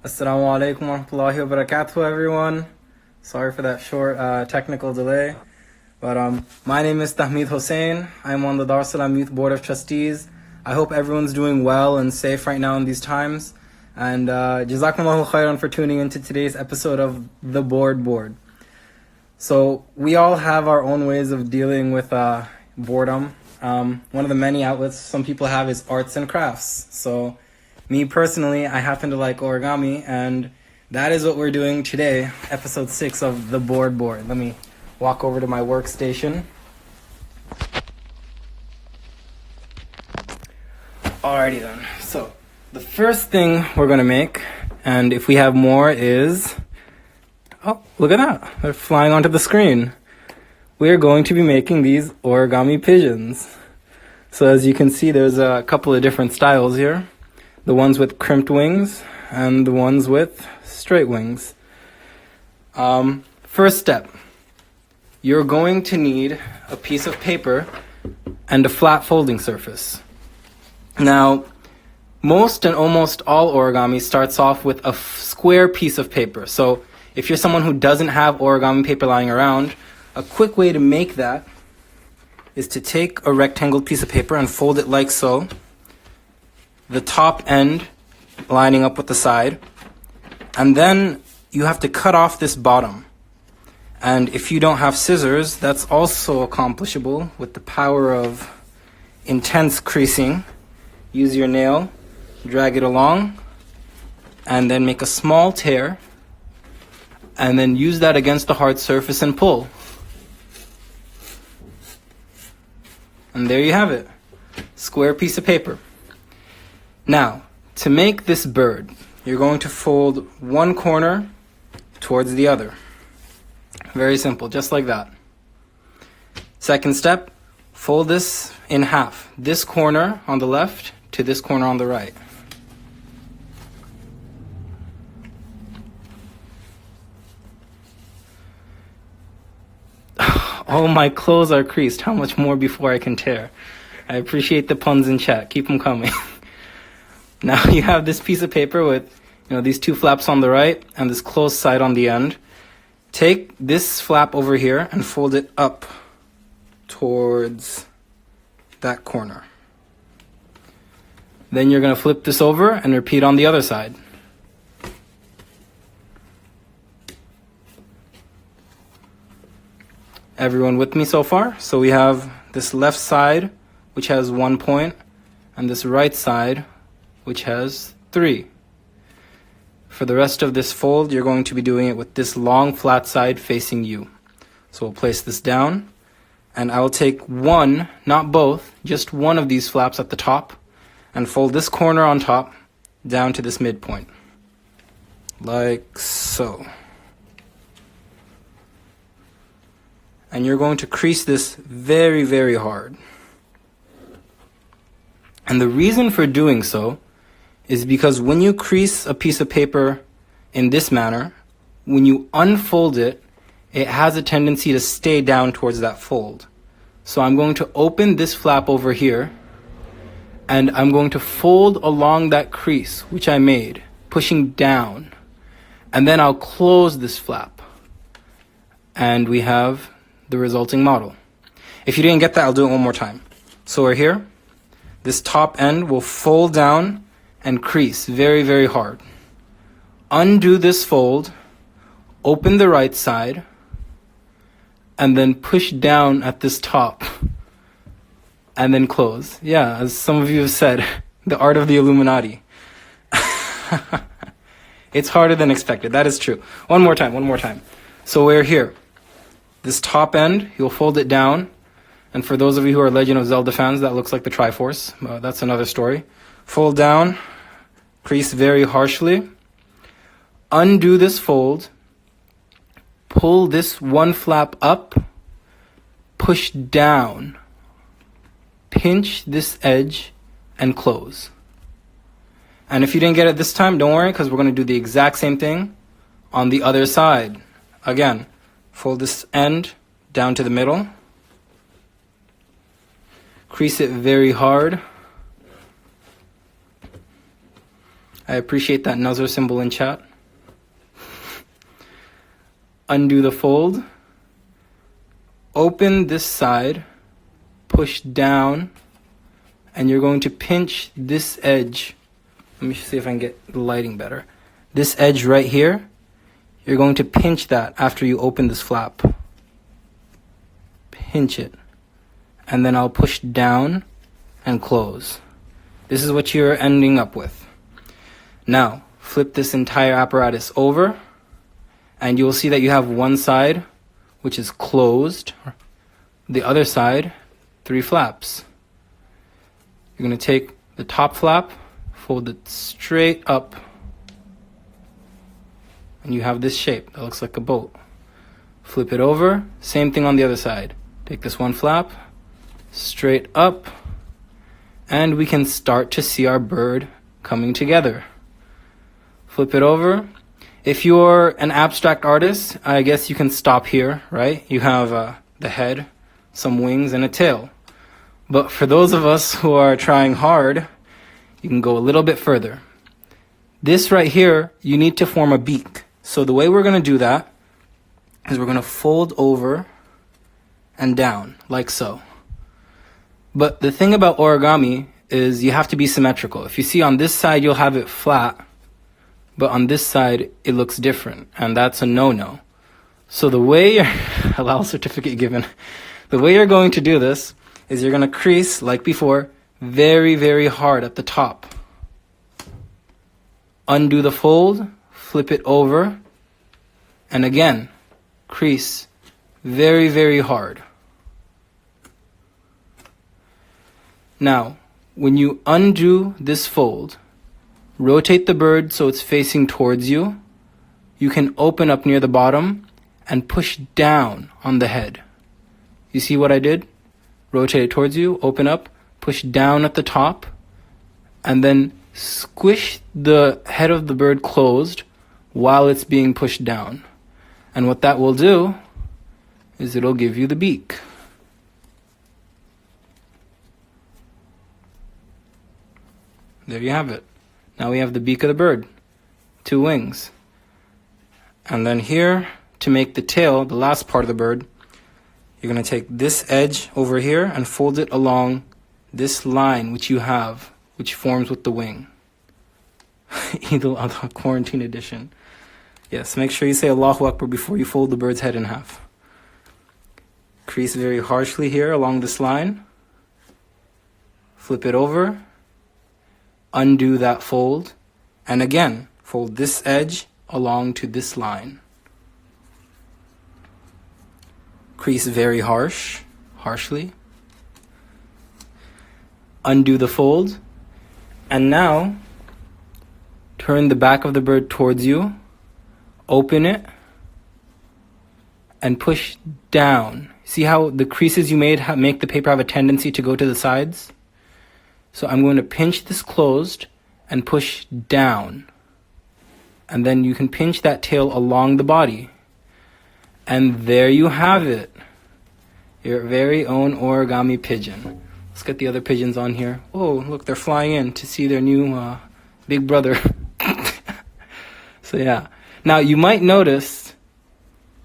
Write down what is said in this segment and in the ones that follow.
Assalamu alaikum wa rahmatullahi wa barakatuh, everyone. Sorry for that short technical delay. But my name is Tahmiid Hussain. I'm on the Dar-us-Salaam Youth Board of Trustees. I hope everyone's doing well and safe right now in these times. And Jazakumullahu khairan for tuning into today's episode of The Board. So we all have our own ways of dealing with boredom. One of the many outlets some people have is arts and crafts. So me personally, I happen to like origami, and that is what we're doing today, episode 6 of The Board. Let me walk over to my workstation. Alrighty then. So the first thing we're going to make, and if we have more, is... Oh, look at that. They're flying onto the screen. We're going to be making these origami pigeons. So as you can see, there's a couple of different styles here. The ones with crimped wings and the ones with straight wings. First step, you're going to need a piece of paper and a flat folding surface. Now, most and almost all origami starts off with a square piece of paper. So if you're someone who doesn't have origami paper lying around, a quick way to make that is to take a rectangle piece of paper and fold it like so. The top end lining up with the side, and then you have to cut off this bottom. And if you don't have scissors, that's also accomplishable with the power of intense creasing. Use your nail, drag it along, and then make a small tear, and then use that against the hard surface and pull. And there you have it, square piece of paper. Now, to make this bird, you're going to fold one corner towards the other. Very simple, just like that. Second step, fold this in half. This corner on the left to this corner on the right. Oh, my clothes are creased. How much more before I can tear? I appreciate the puns in chat. Keep them coming. Now you have this piece of paper with, these two flaps on the right and this closed side on the end. Take this flap over here and fold it up towards that corner. Then you're going to flip this over and repeat on the other side. Everyone with me so far? So we have this left side, which has 1 point, and this right side, which has 3. For the rest of this fold, you're going to be doing it with this long flat side facing you. So we'll place this down, and I will take one, not both, just one of these flaps at the top, and fold this corner on top down to this midpoint. Like so. And you're going to crease this very, very hard. And the reason for doing so is because when you crease a piece of paper in this manner, when you unfold it, it has a tendency to stay down towards that fold. So I'm going to open this flap over here, and I'm going to fold along that crease which I made, pushing down. And then I'll close this flap. And we have the resulting model. If you didn't get that, I'll do it one more time. So we're here. This top end will fold down and crease very, very hard. Undo this fold, open the right side, and then push down at this top, and then close. Yeah, as some of you have said, the art of the Illuminati. It's harder than expected, that is true. One more time. So we're here. This top end, you'll fold it down, and for those of you who are Legend of Zelda fans, that looks like the Triforce. That's another story. Fold down, crease very harshly, undo this fold, pull this one flap up, push down, pinch this edge, and close. And if you didn't get it this time, don't worry, because we're going to do the exact same thing on the other side. Again, fold this end down to the middle, crease it very hard, I appreciate that Nazar symbol in chat. Undo the fold. Open this side, push down, and you're going to pinch this edge. Let me see if I can get the lighting better. This edge right here, you're going to pinch that after you open this flap. Pinch it. And then I'll push down and close. This is what you're ending up with. Now, flip this entire apparatus over, and you'll see that you have one side which is closed, the other side, 3 flaps. You're going to take the top flap, fold it straight up, and you have this shape that looks like a boat. Flip it over, same thing on the other side. Take this one flap, straight up, and we can start to see our bird coming together. Flip it over. If you're an abstract artist, I guess you can stop here, right? You have the head, some wings, and a tail. But for those of us who are trying hard, you can go a little bit further. This right here, you need to form a beak. So the way we're going to do that is we're going to fold over and down, like so. But the thing about origami is you have to be symmetrical. If you see on this side, you'll have it flat, but on this side, it looks different, and that's a no-no. So the way you're, halal certificate given, the way you're going to do this is you're going to crease, like before, very, very hard at the top. Undo the fold, flip it over, and again, crease very, very hard. Now, when you undo this fold, rotate the bird so it's facing towards you. You can open up near the bottom and push down on the head. You see what I did? Rotate it towards you, open up, push down at the top, and then squish the head of the bird closed while it's being pushed down. And what that will do is it'll give you the beak. There you have it. Now we have the beak of the bird, 2 wings. And then here, to make the tail, the last part of the bird, you're going to take this edge over here and fold it along this line which you have, which forms with the wing. Eid al-Adha quarantine edition. Yes, make sure you say Allahu Akbar before you fold the bird's head in half. Crease very harshly here along this line. Flip it over. Undo that fold, and again, fold this edge along to this line. Crease very harshly. Undo the fold, and now turn the back of the bird towards you, open it, and push down. See how the creases you made make the paper have a tendency to go to the sides? So I'm going to pinch this closed and push down. And then you can pinch that tail along the body. And there you have it. Your very own origami pigeon. Let's get the other pigeons on here. Oh, look, they're flying in to see their new big brother. So yeah. Now you might notice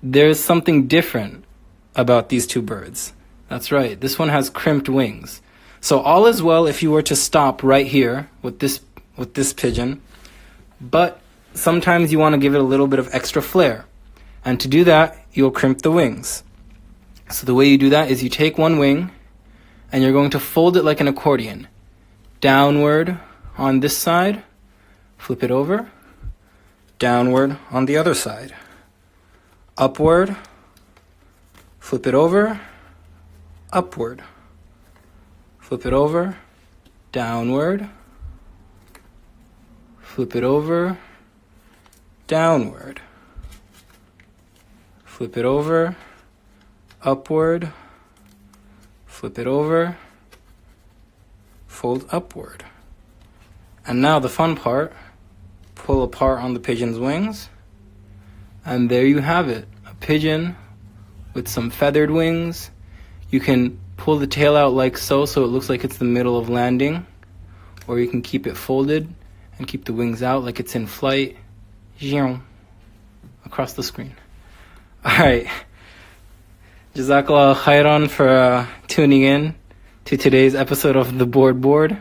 there's something different about these 2 birds. That's right. This one has crimped wings. So all is well if you were to stop right here with this pigeon, but sometimes you want to give it a little bit of extra flair. And to do that, you'll crimp the wings. So the way you do that is you take one wing and you're going to fold it like an accordion. Downward on this side, flip it over, downward on the other side. Upward, flip it over, upward. Flip it over, downward, flip it over, downward, flip it over, upward, flip it over, fold upward. And now the fun part, pull apart on the pigeon's wings, and there you have it, a pigeon with some feathered wings. You can pull the tail out like so it looks like it's the middle of landing, or you can keep it folded And keep the wings out like it's in flight. Across the screen. Alright. Jazakallah khairan for tuning in to today's episode of the Board.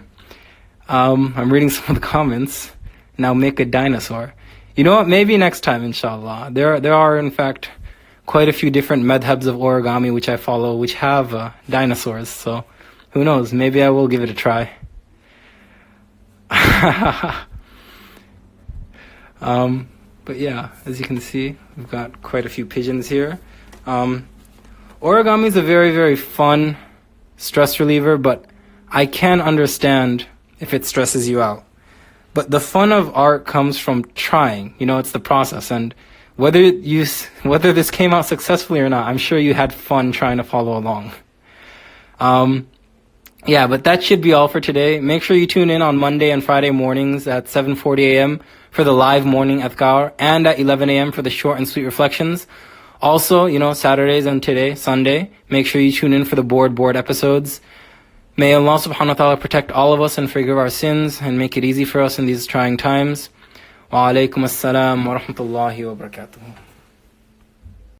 I'm reading some of the comments. Now make a dinosaur. You know what? Maybe next time, inshallah. There are, in fact, quite a few different madhabs of origami which I follow, which have dinosaurs. So, who knows? Maybe I will give it a try. But yeah, as you can see, we've got quite a few pigeons here. Origami is a very, very fun stress reliever, but I can understand if it stresses you out. But the fun of art comes from trying. It's the process. And whether this came out successfully or not, I'm sure you had fun trying to follow along. Yeah, but that should be all for today. Make sure you tune in on Monday and Friday mornings at 7:40 a.m. for the live morning adhkar and at 11 a.m. for the short and sweet reflections. Also, Saturdays and today, Sunday, make sure you tune in for the board episodes. May Allah subhanahu wa ta'ala protect all of us and forgive our sins and make it easy for us in these trying times. Wa alaikum assalam wa rahmatullahi wa barakatuh.